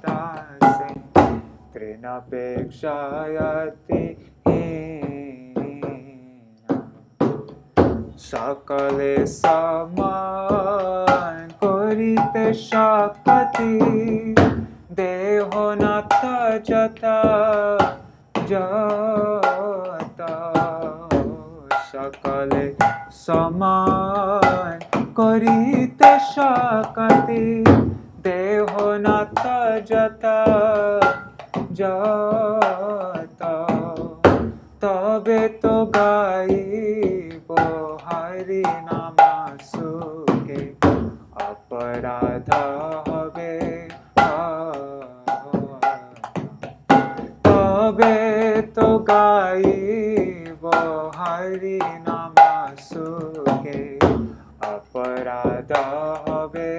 dase trinapekshayati sakale saman korite shakati deho nata jata jata sakale saman korite shakati deho nata jata jata tabe to gaibo Hari nama suke aparadha habe tabe to gaibo Hari nama suke aparadha habe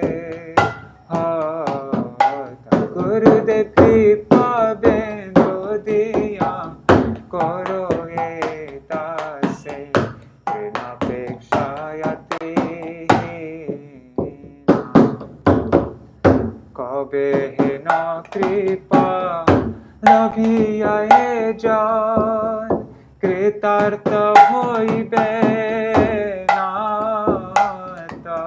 Gurudev Kṛpā-bindu Diyā karo e dase trinapekshayati kabe hena kripa labhiya e jan kritartha hoibe nata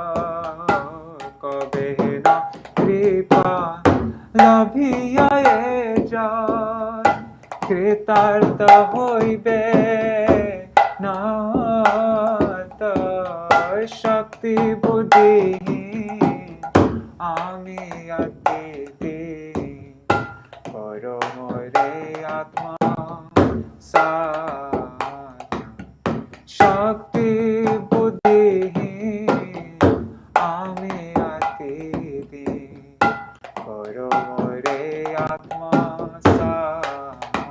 kabe hena kripa labhiya e jan kritartha hoibe nata shakti buddhi ami atiti karo more atma sadhya shakti buddhi ami atiti karo more atma sadhya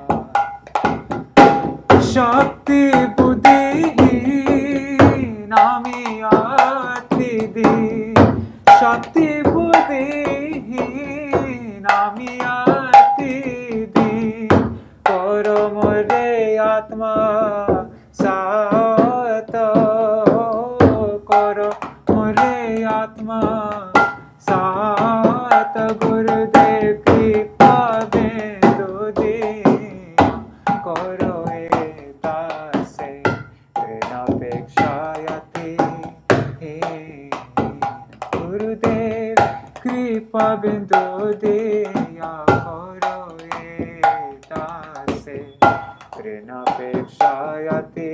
shakti buddhi nami atidi shakti buddhi nami atidi karo more atma sata karo more atma sata Gurudev Kṛpā-bindu Diyā karo e dase trinapekshayati Gurudev Kṛpā-bindu Diyā karo e dase trinapekshayati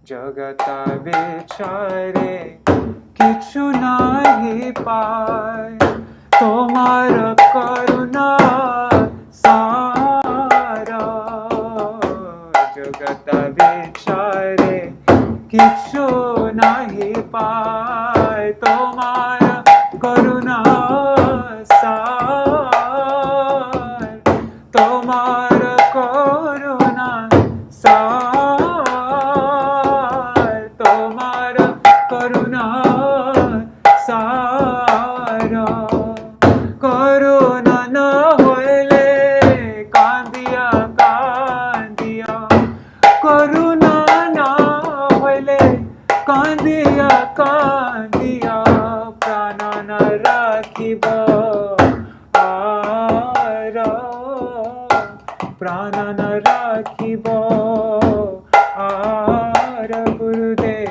jagata vichare kichu nahi pai tomar karuna sara jagata vichare kichu nahi pai tomar karuna sara tomar karuna sara tomar karuna sara karuna na hoile kandiya kandiya karuna na hoile kandiya kandiya na rakhibo ara Gurudev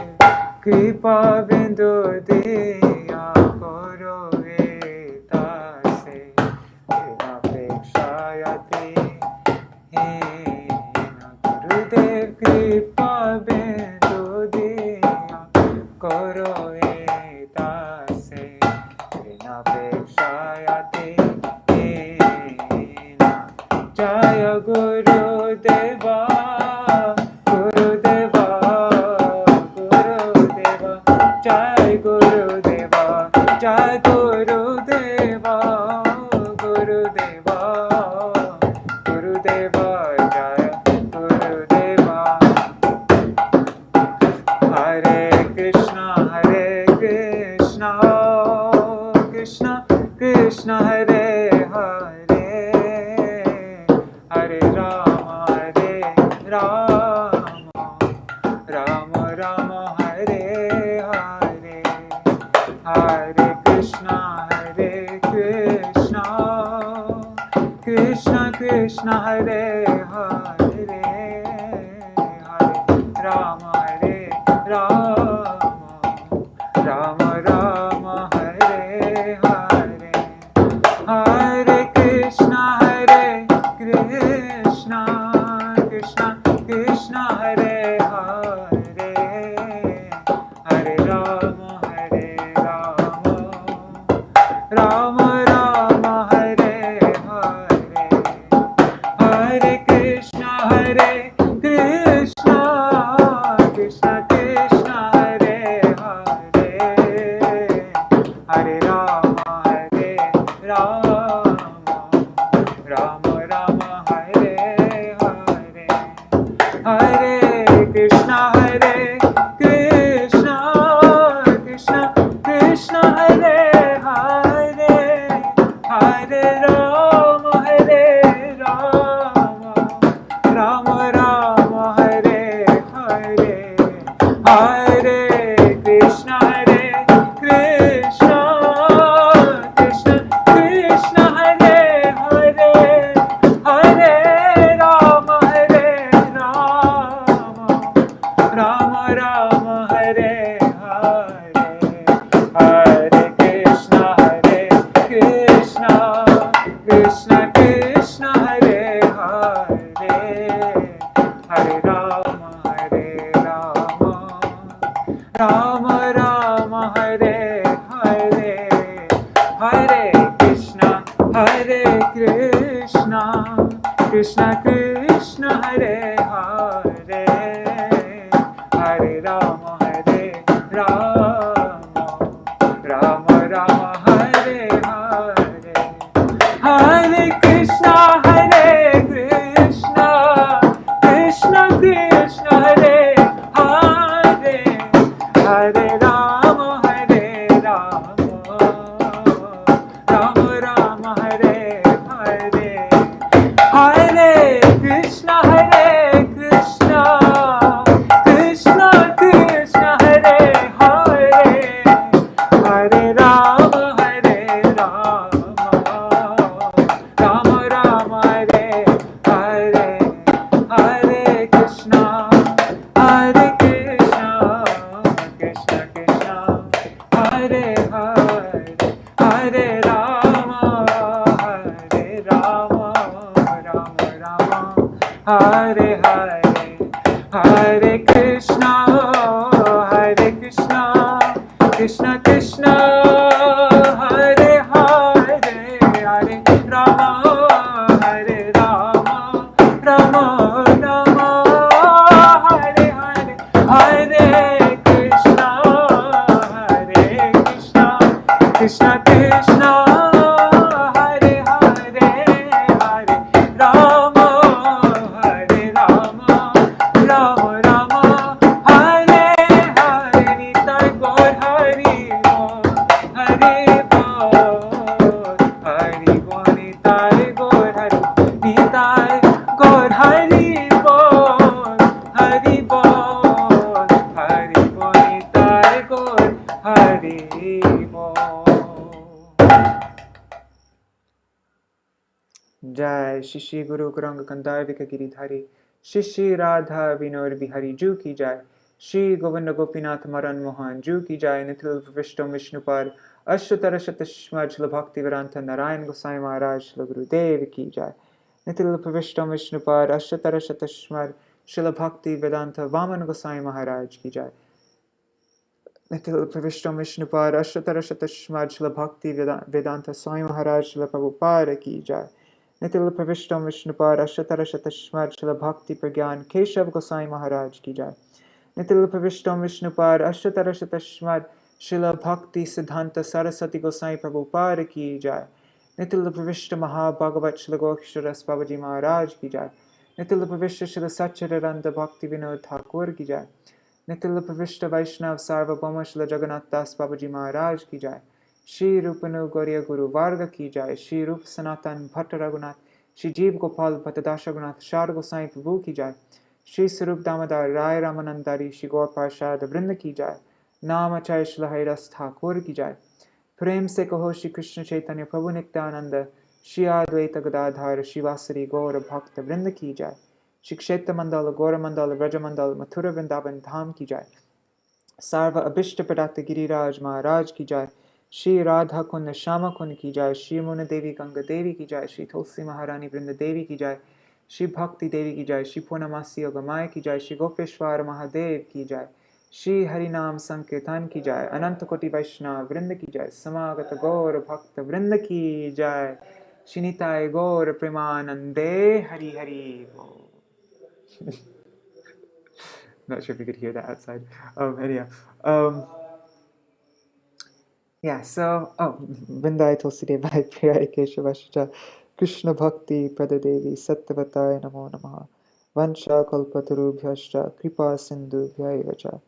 Kṛpā-bindu Diyā karo etase vina prekshayate hena Gurudev Kṛpā-bindu Diyā karo etase vina prekshayate hena Jaya Gurudeva Gurudeva Gurudeva Jai Gurudeva Jai Gurudeva Gurudeva Gurudeva Jaya Gurudeva Hare Krishna Krishna Krishna Hare Hare Hare Rama Rama Rama Hare Hare Hare Krishna Krishna Krishna Hare Hare Hare Rama Rama Rama Hare Hare Hare Krishna Krishna Krishna Hare Hare Hare Rama Rama Rama Hare Hare Hare Krishna Krishna Krishna Hare Hare Hare Rama Rama Rama Hare Hare Hare Krishna Krishna Krishna Hare Hare Hare Rama Rama Rama Hare Hare Hare Krishna Krishna Krishna Hare Hare Hare Rama Rama Rama Hare Hare Hare Krishna Krishna Krishna Hare Hare Hare Rama Rama Rama Hare Hare Hare Krishna Krishna Krishna Hare Hare Hare Rama Rama Rama Hare Hare Hare Krishna Krishna Krishna Hare Hare Hare Rama Rama Rama Hare Hare Hare Krishna Krishna Krishna Hare Hare Hare Rama Rama Rama Hare Hare Hare Krishna Krishna Krishna Hare Hare Hare Rama Rama Rama Hare Hare Hare Krishna Krishna Krishna Hare Hare Hare Rama Rama Rama Hare Hare Hare Krishna Krishna Krishna Hare Hare Hare Rama Rama Rama Hare Hare Nitai Gaur Haribol Haribol Nitai Gaur Haribol Haribol Jai. Shishi Guru Gauranga Kandarvika Giridhari. Shishi Radha Vinod Bihari Ju ki Jai. Shri Govinda Gopinath Maran Mohan Ju ki Jai. Nitil Vishtam Vishnupad Ashtatara Shatashmad Shila Bhaktivedanta Narayan Gosai Maharaj Shila Gurudeva ki Jai. Nitil Vishtam Vishnupad Ashtatara Shatashmad Shila Bhaktivedanta Vaman Gosai Maharaj ki Jai. Nitil Pravishtam Vishnupad Ashtatara Shatashmad Shila Bhakti Vedanta Swami Maharaj Shila Prabhupada ki Jai. Nitil Pravishtam Vishnupad Ashtatara Shatashmad Shila Bhakti Pragyan Keshav Gosai Maharaj ki Jai. Nitil Pravishtam Vishnupad Ashtatara Shatashmad Shila Bhakti Siddhanta Saraswati Gosai Prabhupada ki Jai. Nitil Pravishta Maha Bhagavat Shila Goksharas Babaji Maharaj ki Jai. Nitil Pravishta Shila Satchidananda Bhaktivinoda Ṭhākura ki Jai. Nitil Pravishta Vaishnav Sarvabhauma Shila Jagannath Das Babaji Maharaj ki Jai. Shri Rupanu Gauriya Guru Varga ki Jai. Shri Rup Sanatan Bhatta Raghunath. Shri Jeev Gopal Bhatta Dashagunath Shar Gosai Prabhu ki Jai. Shri Sarup Damodar Rai Ramanandari Shri Gaur Parshad Vrinda ki Jai. Namachay Shila Haridas Ṭhākura ki Jai. Prem se kaho Shri Krishna Chaitanya Prabhu Nityananda. Shri Advaita Gadadhar Shri Vasari Gaura Bhakta Vrinda ki Jai. Shri Kshetra Mandala, Gora Mandala, Vraja Mandala, Mathura Vrindavan Dham ki Jai. Sarva Abhishta Pradata Giriraj Maharaj ki Jai. Shri Radha Kunda Shama Kunda ki Jai. Shri Muna Devi Ganga Devi ki Jai. Shri Tulsi Maharani Vrinda Devi ki Jai. Shri Bhakti Devi ki Jai. Shri Purnamasi Yogamaya ki Jai. Shri Gopeshwar Mahadev ki Jai. Shri Harinam Sankirtan ki Jai. Ananta Koti Vaishnava Vrinda ki Jai. Samagata Gaura Bhakta Vrinda ki Jai. Shri Nitai Gaura Premanande Hari Hari. Not sure if you could hear that outside. Anyhow. Yeah, so, Vindai Tulsi Vai Priya Keshavascha Krishna Bhakti Pradadevi Sattvatai Namo Namaha Vansha Kalpatarubhyascha Kṛpā-sindu Bhyayevacha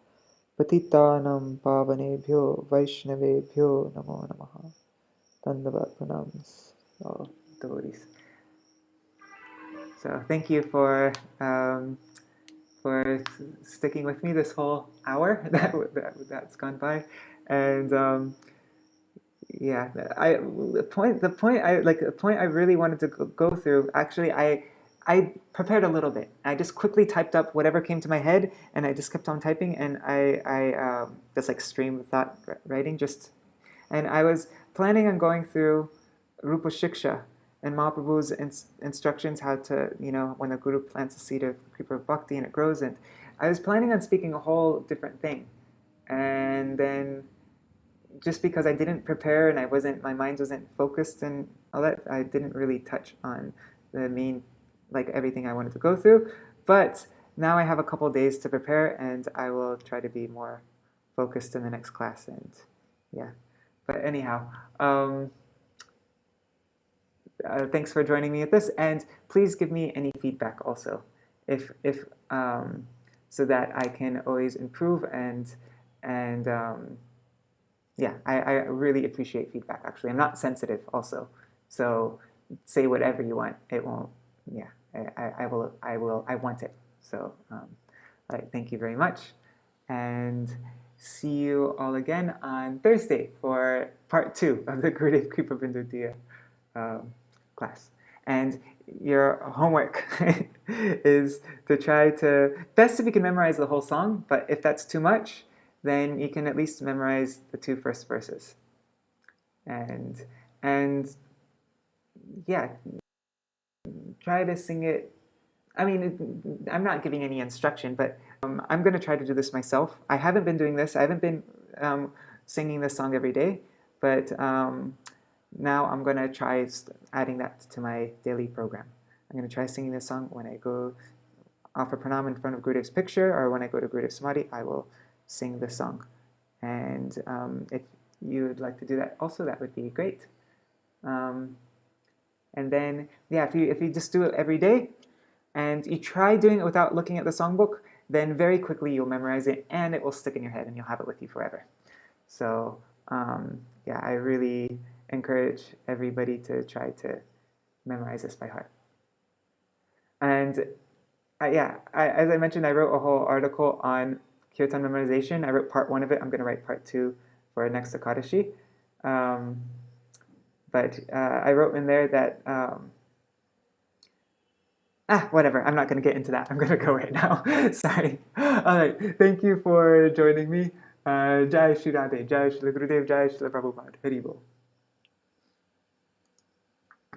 Patitanam Pavanebhyo Vaishnavebhyo Namo Namaha. Dandavat Pranams, all devotees. So thank you for sticking with me this whole hour that's gone by, and the point I really wanted to go through. Actually, I prepared a little bit. I just quickly typed up whatever came to my head, and I just kept on typing, and I just like stream of thought writing and I was planning on going through Rupa Shiksha and Mahaprabhu's instructions how to, when the Guru plants a seed of Kripa Bhakti and it grows, and I was planning on speaking a whole different thing. And then just because I didn't prepare and my mind wasn't focused and all that, I didn't really touch on the main, everything I wanted to go through. But now I have a couple days to prepare, and I will try to be more focused in the next class. And yeah, but anyhow, thanks for joining me at this, and please give me any feedback also, if so that I can always improve, and yeah, I really appreciate feedback. Actually, I'm not sensitive also, so say whatever you want. It won't. Yeah, I want it. So, all right, thank you very much, and see you all again on Thursday for part 2 of the Gurudeva Kṛpā-bindu Diyā class. And your homework is to try to, best if you can memorize the whole song, but if that's too much, then you can at least memorize the 2 first verses. And yeah, try to sing it. I mean, I'm not giving any instruction, but I'm going to try to do this myself. I haven't been doing this. I haven't been singing this song every day, but now I'm going to try adding that to my daily program. I'm going to try singing this song when I go offer pranam in front of Gurudev's picture, or when I go to Gurudev's Samadhi, I will sing this song. And if you would like to do that also, that would be great. And then, yeah, if you just do it every day, and you try doing it without looking at the songbook, then very quickly you'll memorize it, and it will stick in your head, and you'll have it with you forever. So, yeah, I really encourage everybody to try to memorize this by heart. And as I mentioned, I wrote a whole article on Kirtan memorization. I wrote part 1 of it. I'm going to write part 2 for next Ekadashi. But I wrote in there that Whatever. I'm not going to get into that. I'm going to go right now. Sorry. All right. Thank you for joining me. Jai Shri Radhe, Jai Shri Gurudev, Jai Shri Prabhupada. Haribol.